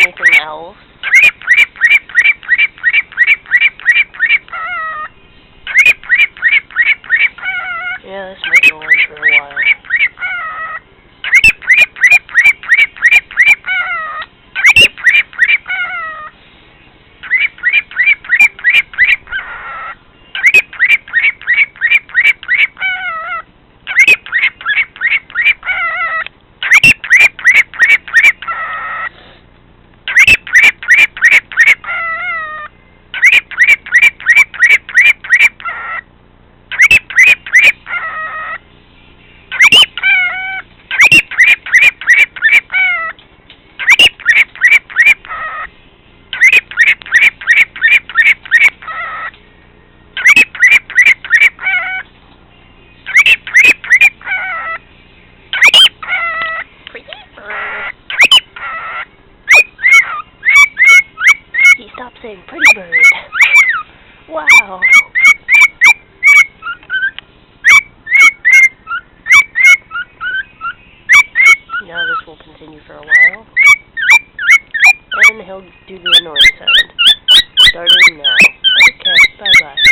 anything else. Yeah, this might go on for a while. He stopped saying pretty bird. Wow. Now this will continue for a while. And he'll do the annoying sound. Starting now. Okay, bye-bye.